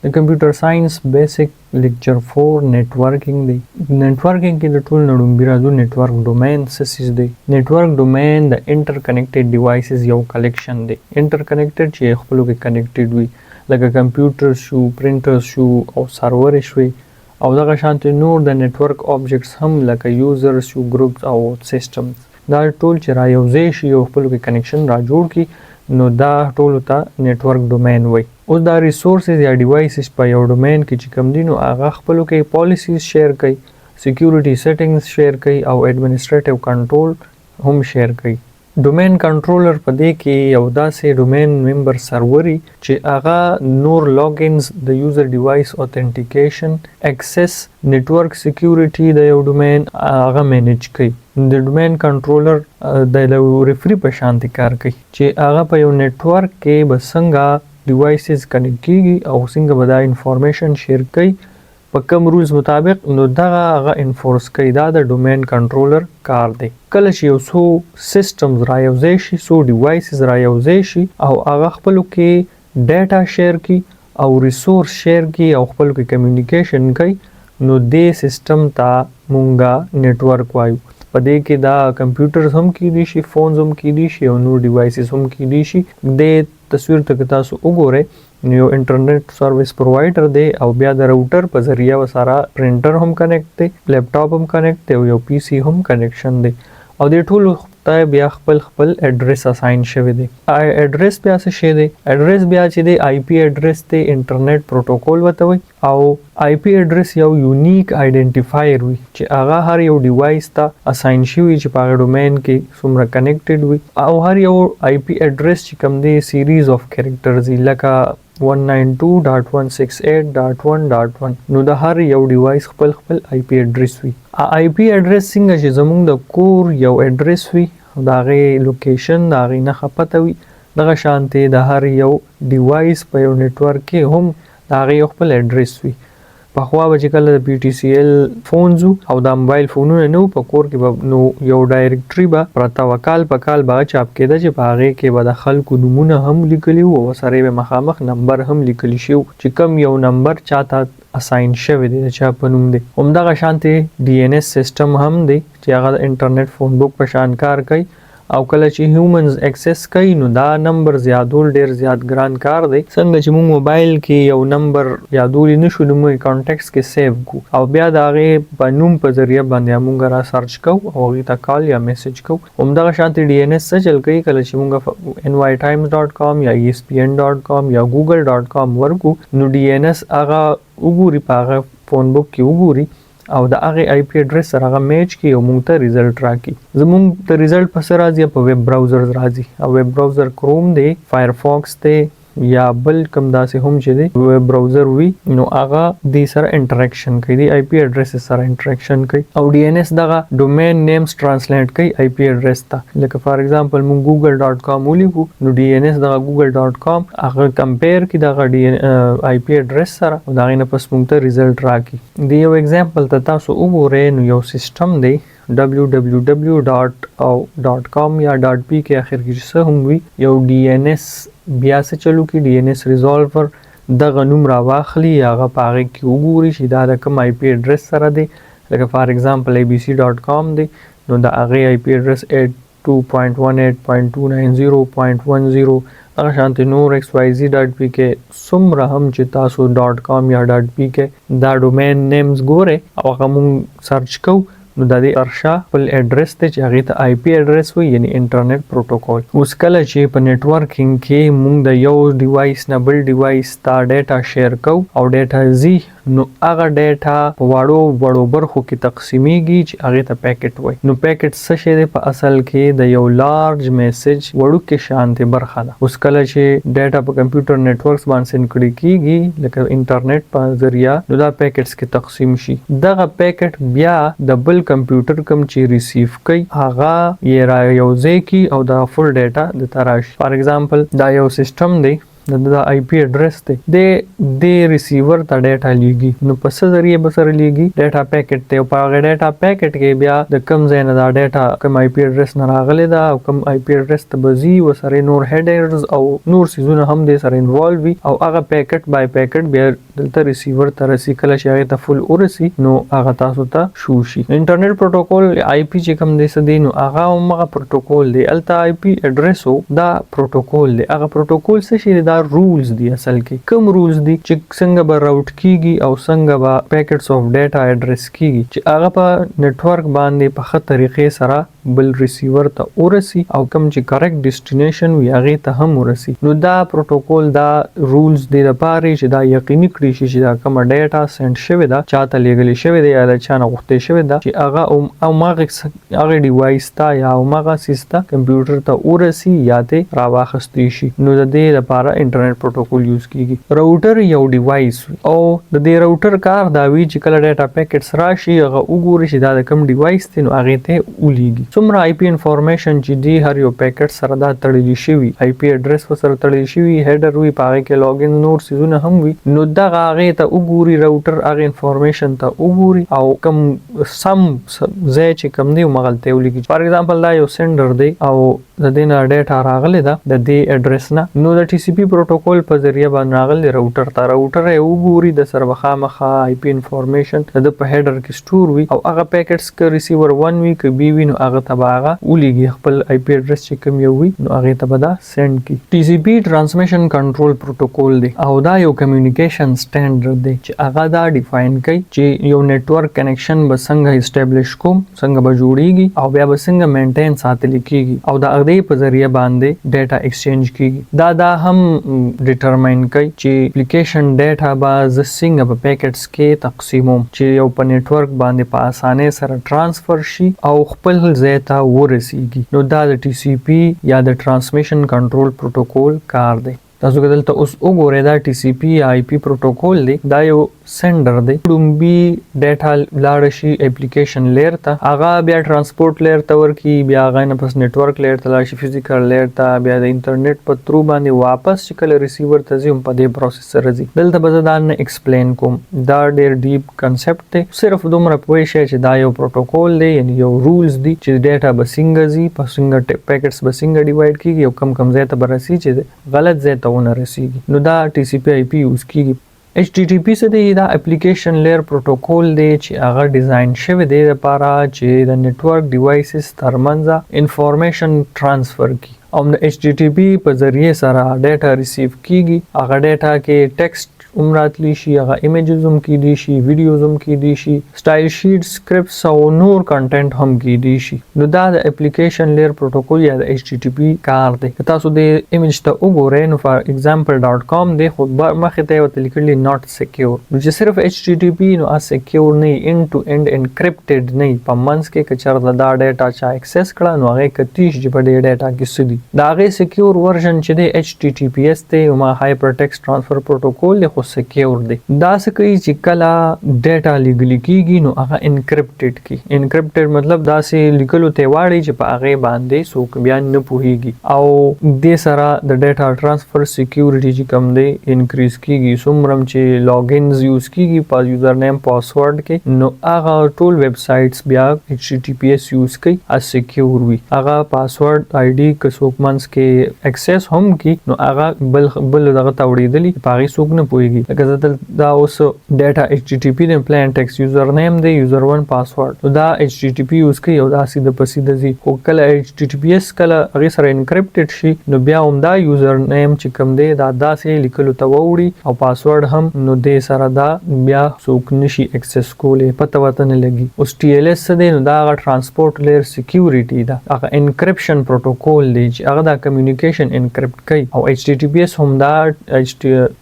د کمپیوټر ساينس بیسیک لیکچر 4 نتورکینګ دی. نتورکینګ کې د ټول نړۍ راځو نتورک ډومین سیس دی. نتورک ډومین د انټر کنیکټډ ډیوایسز یو کلیکشن دی. انټر کنیکټډ چې خپل کې کنیکټډ وي لکه کمپیوټر شو، پرینټر شو او سرور شوي او دغه شانت نور د نتورک آبجیکټس هم لکه یوزر شو، ګروپس او سیسټمز. دا ټول چې را یوځای شي او خپل کې کنیکشن را جوړ کی نو دا ټول ته نتورک ډومین وای. اوس دا ریسورسز یا ډیوایسز په یو ډومین کې چې کوم دي نو هغه خپل کې پالیسیز شیر کوي، سکیورټي سیټینګز شیر کوي او ایڈمنسټریټیو کنټرول هم شیر کوي. ډومین کنټرولر په دې کې یو داسې ډومین ممبر سروري چې هغه نور لاګینز د یوزر ډیوایس اوتنټیکیشن، اکسس، نتورک سکیورټي د یو ډومین هغه مینیج کوي. د ډومین کنټرولر د ریفری په شانتي کار کوي چې هغه په یو نتورک کې به څنګه ډیوایسز کنیکټ کیږي او څنګه به دا انفارمیشن شیر کوي په کوم رولز مطابق نو دغه هغه انفورس کوي. دا د ډومین کنټرولر کار دی. کله چې یو څو سیسټمز را یوځای شي، څو ډیوایسز را یوځای شي او هغه خپل کې ډاټا شیر کی او ریسورس شیر کی او خپل کې کمیونیکیشن کوي نو د سیسټم ته مونږه نتورک وایو. په دې کې دا کمپیوټرز هم کې دي شي، فونز هم کې دي شي او نور ډیوایسز هم کې دي شي. د تصویر ته تاسو وګورئ نو یو انټرنیټ سرویس پرووایډر دی او بیا د راوټر په ذریعہ وساره پرینټر هم کنیکټ دی، لیپټاپ هم کنیکټ دی او یو پی سی هم کنیکشن دی او د ټولو ته بیا خپل ایډریس اساین شوی دی. ایډریس بیا څه شی دی؟ ایډریس بیا چې دی آی پی ایډریس دی، انټرنیټ پروتوکول وته وي او آی پی ایډریس یو یونیک آیډنټیفایر وي چې هغه هر یو ډیوایس ته اساین شوی چې په ډومین کې څومره کنیکټډ وي او هر یو آی پی ایډریس چې کوم دی سیریز اف کیریکټرز لکه 192.168.1.1 نو د هر یو ډیوایس خپل آی پی ایډریس وي. آی پی ایډریس څنګه چې زموږ د کور یو ایډریس وي دا غي لوکیشن دا غي نه خپته وي دغه شانته د هر یو ډیوایس په یو نتورک کې هم دا غي خپل ایډریس وي. په خوا به چې کله د پی ټی سی ایل فونز او د موبایل فونونه نو په کور کې نو یو ډایرکټري به پرتا وکال په کال به چاپ کېده چې په هغه کې به د خلکو نمونه هم لیکلي او سره به مخامخ نمبر هم لیکلی شي چې کم یو نمبر چاته اساین شوی دی چا په نوم دی. همدغه شانته ډي ان اس سیستم هم دی چې هغه د انټرنیټ فون بوک په شان کار کوي او کله چې هیومنز ایکسس کوي نو دا نمبر زیادول ډیر زیات ګران کار دی. څنګه چې موږ موبایل کې یو نمبر یادول نه شو نو موږ کانټیکټس کې سیو کو او بیا دا غي په نوم په ذریعہ باندې موږ را سرچ کو او غي تا کال یا میسج کو. همدغه شانته ډي ان اس څه چل کوي کله چې موږ nytimes.com یا espn.com یا google.com ورکو نو ډي ان اس هغه وګوري په هغه فون بوک کې وګوري او د هغه آی پی ایډریس سره هغه میچ کی او موږ ته ریزلټ راکړي. زموږ ته ریزلټ په سر راځي په ویب براوزر راځي او ویب براوزر کروم دی، فایرفاکس دی یا بل کوم داسې هم چې دی ویب براوزر وي نو هغه د سره انټریکشن کوي، د آی پی ایډریس سره انټریکشن کوي او ډي ان اس دغه ډومین نیمز ترانسلیټ کوي آی پی ایډریس ته. لکه فار ایگزامپل موږ google.com ولیکو نو ډي ان اس دغه google.com هغه کمپیر کی دغه آی پی ایډریس سره او دغه نه پس موږ ته ریزلټ راکړي. دی یو ایگزامپل ته تاسو وګورئ نو یو سیستم دی www.com یا .p کې اخر کې څه هم وي یو ډي ان اس بیا څه چلو کې ډي ان اس ریزولور دغه نوم را واخلي هغه پاره کې وګوري چې دا د کوم آی پی ایډریس سره دی. لکه فار ایگزامپل abc.com دی نو دا هغه آی پی ایډریس 82.18.290.10 هغه شانته نور xyz.p کې څومره هم چې تاسو .com یا .p کې دا ډومین نیمز ګوره او هغه مون سرچ کو نو د دې ارشا خپل ایډریس ته چې هغه ته آی پی ایډریس وي یعنی انټرنیټ پروتوکول. اوس کله چې په نیټورکینګ کې موږ د یو ډیوایس نه بل ډیوایس ته ډاټا شیر کو او ډاټا زی نو هغه ډاټا په وړو برخو کې تقسیمیږي چې هغه ته پیکټ وای. نو پیکټ څه شی دی؟ په اصل کې د یو لارج میسج وړو کې شانته برخه ده. اوس کله چې ډاټا په کمپیوټر نیټورکس باندې سند کړي کیږي لکه انټرنیټ په ذریعہ نو دا پیکټس کې تقسیم شي. دغه پیکټ بیا د بل کمپیوټر کوم چې ریسیو کوي هغه یې را یوځای کی او دا فل ډاټا د تراش. فار ایگزامپل دا یو سیستم دی دا آی پی ایڈریس دی د ریسیور ته ډیټا لیږي. نو په څه ذریعه به سره لیږي؟ ډیټا پیکټ ته. او په هغه ډیټا پیکټ کې بیا د کم ځای نه دا ډیټا کم آی پی ایڈریس نه راغلی دا او کم آی پی ایڈریس ته به ځي ورسره نور هیډرز او نور څیزونه هم دې سره انوالو وي او هغه پیکټ بای پیکټ بیا دلته ریسیور ته رسي. کله چې هغې ته فل ورسي نو هغه تاسو ته شو شي. انټرنیټ پروتوکول آی پی چې کوم دی څه دی نو هغه همغه پروتوکول دی. هلته آی پی ایډریس دا پروتوکول دی. هغه پروتوکول څه شي دا رولز دي. اصل کې کوم رولز دي چې څنګه به راوټ کیږي او څنګه به پیکټس اف ډیټا ایډریس کیږي چې هغه په نیټورک باندې په ښه طریقې سره بل ریسیور ته ورسي او کوم چې کریکټ ډیسټینیشن وي هغې ته هم ورسي. نو دا پروتوکول دا رولز دی لپاره چې دا یقیني کړي شي چې دا کومه ډیټا سینډ شوې ده چاته لیږلې شوې ده یا د چا نه غوښتې شوې ده چې هغه هماغه ډیوایس ته یا هماغه سیس ته کمپیوټر ته ورسي یا ته راواخیستی شي. نو د دې لپاره انټرنیټ پروتوکول یوز کیږي. راوټر یو ډیوایس وي او د دې راوټر کار دا وي چې کله ډیټا پیکټس راشي هغه وګوري چې دا د کوم ډیوایس دی نو هغې ته ولیږي. څومره آی پی انفارمیشن چې دی هر یو پیکټ سره دا تړلی شوي آی پی ایډریس ورسره تړلی شوي هیډر وي په هغې کې لاګین نور څیزونه هم وي نو دغه هغې ته وګوري راوټر هغې انفارمیشن ته وګوري او کوم سم ځای چې کوم دی همغلته یې ولیکي. فار ایگزامپل دا یو سینډر دی او د دې نه ډیټا راغلی ده د دې ایډریس نه نو د ټي سی پي پروتوکول په ذریعه باندې راغلی راوټر ته. راوټر یې وګوري د سره به خامخا آی پی انفارمیشن د په هیډر کې سټور وي او هغه پیکټس که ریسیور 1 وي که بي وي نو هغه ته به هغه ولیږي خپل آی پی ایډریس چې کوم یو وي نو هغې ته به دا سینډ کړي. ټي سی پي ټرانسمیشن کنټرول پروتوکول دی او دا یو کمیونیکیشن سټینډرډ دی چې هغه دا ډیفاین کوي چې یو نیټورک کنیکشن به څنګه اسټابلیش کوم څنګه به جوړیږي او بیا به څنګه مینټین ساتل کیږي او د هغې په ذریعه باندې ډیټا ایکسچینج کیږي. دا هم ډیټرماین کوي چې اپلیکیشن ډیټا به زه څنګه په پیکټس کې تقسیموم چې یو په نیټورک باندې په اسانۍ سره ټرانسفر شي او خپل ځای ته ورسیږي. نو دا د ټي سی پي یا د ټرانسمیشن کنټرول پروتوکول کار دی. تاسو که دلته اوس وګورئ دا ټي سی پي آی پی پروتوکول دی دا یو سینډر دی. لومبي ډیټا لاړ شي اپلیکیشن لیر ته هغه بیا ټرانسپورټ لیر ته ورکړي بیا هغه نه پس نیټورک لیر ته لاړ شي فزیکل لیر ته بیا د انټرنیټ په ترو باندې واپس چې کله ریسیور ته ځي هم په دې پروسس سره ځي. دلته به زه دا نه ایکسپلین کوم دا ډېر ډیپ کنسپټ دی. صرف دومره پوه شئ چې دا یو پروتوکول دی یعنی یو رولز دی چې ډیټا به څنګه ځي په څنګه پیکټس به څنګه ډیوایډ کیږي او کم ځای ته به رسي چې غلط ځای ته ونه رسیږي. نو دا ټي سی پي آی پی یوز کیږي. HTTP څه دی دا اپلیکیشن لیر پروتوکول دی چې هغه ډیزاین شوی دی لپاره چې د نیټورک ډیوایسز ترمنځ انفارمیشن ټرانسفر کی او د HTTP په ذریعه سره ډیټا ریسیو کیږي. هغه ډیټا کې ټیکسټ راتلی شي هغه ایمیجز هم کیدی شي ویډیوز هم کیدی شي سټایل شیټ سکرپټس او نور کنټینټ هم کیدی شي. نو دا د اپلیکیشن لیر پروتوکول یا د HTTP کار دی. تاسو د ایمیج ته وګورئ نو فار example.com دی خو مخې ته وته لیکلي not secure نو چې صرف HTTP نو سکیور نه end to end encrypted نه په منځ کې کچر دا ډیټا چا اکسس کړه نو هغه کتیش چې په دې ډیټا کې سدي دا هغه سکیور ورژن چې د HTTPS ته ما هایپر ټیکسټ ټرانسفر پروتوکول خو سکیور دی. دا څه کوي چې کله ډیټا لیږل کیږي نو هغه انکرپټډ کی. انکرپټډ مطلب دا سه لیکلو ته واړی چې په هغه باندې څوک بیان نه پوهیږي او د سره د ډیټا ټرانسفر سکیورټي چې کوم دی انکریز کیږي. څومره چې لاګینز یوز کیږي په یوزر نیم پاسورډ کې نو هغه ټول ویب سایټس بیا HTTPS یوز کوي اس سکیور وي. هغه پاسورډ آی ډي که څوک منځ کې اکسس هم کی نو هغه بل دغه توړېدلی په هغه څوک نه پوهیږي. لکه دا اوس ډیټا HTTP د پلان ټیکس یوزر نیم دی یوزر 1 پاسورډ نو دا HTTP یوز کوي او دا سیده په سیده ځي. خو کله HTTPS کله هغه سره انکرپټډ شي نو بیا هم دا یوزر نیم چې کوم دی دا داسې لیکلو ته ووړي او پاسورډ هم نو د سره دا بیا څوک نشي اکسس کولای پته وته نه لګي. اوس TLS څه دی نو دا هغه ټرانسپورټ لیر سکیورټي دا هغه انکرپشن پروتوکول دی چې هغه دا کمیونیکیشن انکرپټ کوي او HTTPS هم دا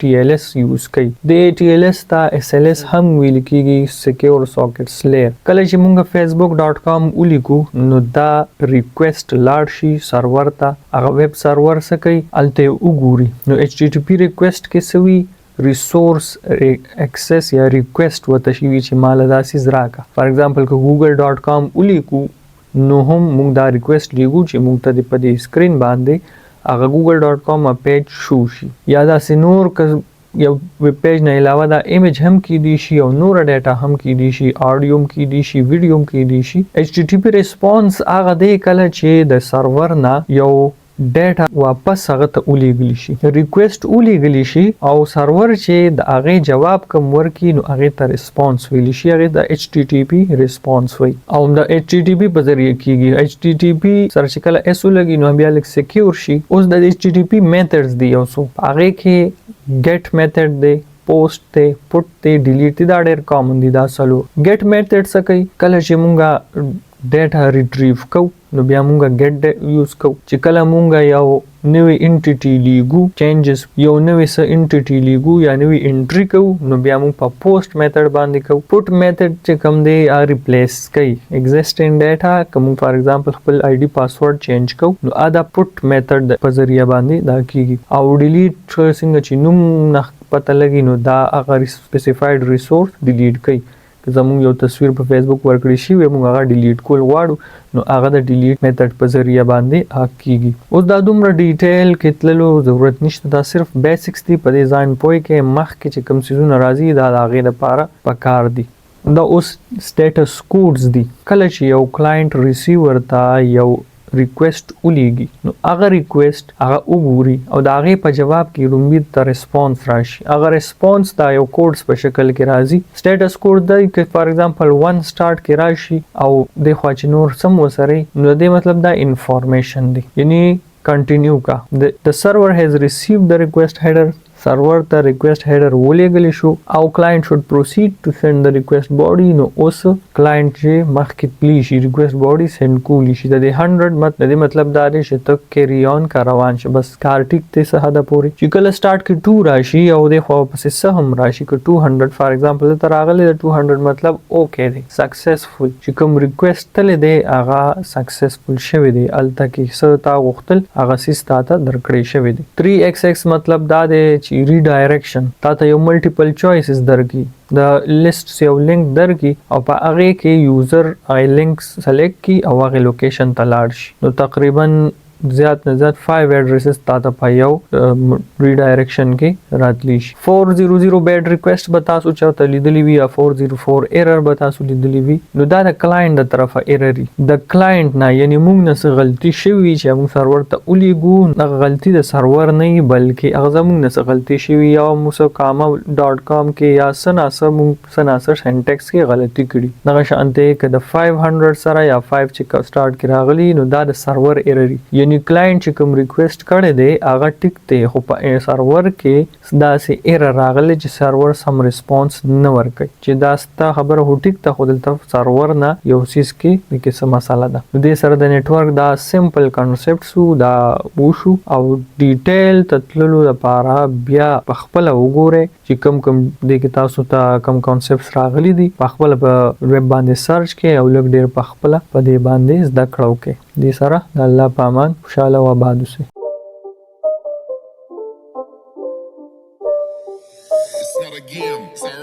TLS یوز کوي. د TLS ته SLS هم ویل کیږي سکیور ساکټس لیر. کله چې موږ facebook.com ولیکو نو دا ریکوست لاړ شي سرور ته هغه ویب سرور څه کوي الته وګوري نو HTTP ریکوست کې سوي ریسورس اکسس یا ریکوست وته شي چې مال داسې راکا. فار ایگزامپل که google.com ولیکو نو هم موږ دا ریکوست لیکو چې موږ ته په دې سکرین باندې هغه google.com پیج شو شي یا داسې نور که یو ویب پیج نه علاوه دا ایمیج هم کیدی شي او نور ډیټا هم کیدی شي آډیو هم کیدی شي ویډیو هم کیدی شي HTTP ریسپانس هغه دی کله چې د سرور نه یو ډیټا واپس هغه ته ولیږلی شي ریکوست ولیږلی شي او سرور چې د هغه جواب کوم ورکي نو هغه ته ریسپانس ویلی شي هغه د HTTP ریسپانس وي او د HTTP په ذریعہ کیږي HTTP سره چې کله اس ولګي نو بیا لیک سکیور شي اوس د HTTP میتھډز دی یو څو هغه کې get میتھډ دی پوسټ ته پټ ته ډیلیټ دا ډېر کامن دي دا سلو get میتھډ څه کوي کله چې مونږه ډیټا ریټریو کو نو بیا مونږه get یوز کو چې کله مونږه یو نوې انټیټي لیګو چینجز یو نوې س انټیټي لیګو یا نوې انټری کو نو بیا مونږ په پوسټ میتھډ باندې کو پټ میتھډ چې کوم دی ریپلیس کوي ایگزیسټینګ ډیټا کوم فار ایگزامپل خپل آی ډي پاسورډ چینج کو نو دا پټ میتھډ په ذریعہ باندې دا کیږي او ډیلیټ څنګه چې نوم نه پته لګي نو دا هغه سپیسیفاید ریسورس ډیلیټ کوي که زموږ یو تصویر په فیسبوک ورکړی شي موږ هغه ډیلیټ کول غواړو نو هغه د ډیلیټ میتھډ په ذریعہ باندې حق کیږي اوس دا دومره ډیټیل کې تللو ضرورت نشته دا صرف بیسکس دي په دې ځان پوي کې مخکې چې کوم سيزونه راځي دا د هغې لپاره پکار دي دا اوس سټیټس کوډز دي کله چې یو کلاینټ ریسیور ته یو ریکوست ولیږي نو هغه ریکوست هغه وګوري او د هغې په جواب کې لومبي ته ریسپانس راشي هغه ریسپانس دا یو کوډز په شکل کې راځي سټیټس کوډ دی که فار ایگزامپل 1 سٹارټ کې راشي او د خوا چې نور سم وسره نو د مطلب دا انفارمیشن دی یعنی کنټینیو کا the server has received the request header سرور ته ریکوست هیډر ولېږلی شو او کلاینټ شود پروسیډ ټو سند د ریکوست باډي نو اوس کلاینټ چې مخکې تللی شي ریکوست باډي سند کولی شي د دې 100 مطلب دا دی چې ته کیری آن کا روان شي بس کار ټیک ته څه حد پورې چې کله سٹارټ کې 2 راشي او د خو پسې څه هم راشي که 200 فار ایگزامپل ته راغلی د 200 مطلب اوکې دی سکسسفل چې کوم ریکوست تل دی هغه سکسسفل شوی دی الته کې څه تا غوښتل هغه سیس تا ته درکړی شوی دی 3xx مطلب دا دی ریډایرکشن تا ته یو ملټیپل چوایسز درکړي د لیست یو لینک درکړي او په هغې کې یوزر هغې لینک سلیکټ کړي او هغې لوکیشن ته لاړ شي نو تقریبا زیات نه زیات 5 ایډریسز تا ته په یو ریډایرکشن کې راتلی شي 400 بیډ ریکوست به تاسو چاته لیدلی وي یا 404 ایرر به تاسو لیدلی وي نو دا د کلاینټ د طرفه ایرر د کلاینټ نه یعنی موږ نه څه غلطي شوي چې موږ سرور ته ولیږو هغه غلطي د سرور نه وي بلکې هغه زموږ نه څه غلطي شوي یا musakama.com کې یا څه ناسه سینټیکس کې غلطي کړي دغه شانتې که د 500 سره یا 5 چې سٹارټ کې راغلی نو دا د سرور ایرر یعنی کلاینټ چې کوم ریکوست کړی دی هغه ټیک دی خو په سرور کې داسې ایرر راغلی چې سرور سم ریسپانس نه ورکوي چې دا ستا خبره خو ټیک ده خو دلته سرور نه یو څیز کې د څه مسله ده نو دې سره د نیټورک دا سمپل کنسپټ سو دا وشو او ډیټیل تتللو لپاره بیا په خپله وګورئ چې کوم دې کې تاسو ته کوم کانسپټس راغلي دي په خپله په ویب باندې سرچ کې او لږ ډېر په خپله په دې باندې زده کړه وکړئ دې سره د الله په امان خوشحاله و آباد اوسئ. It's not a game.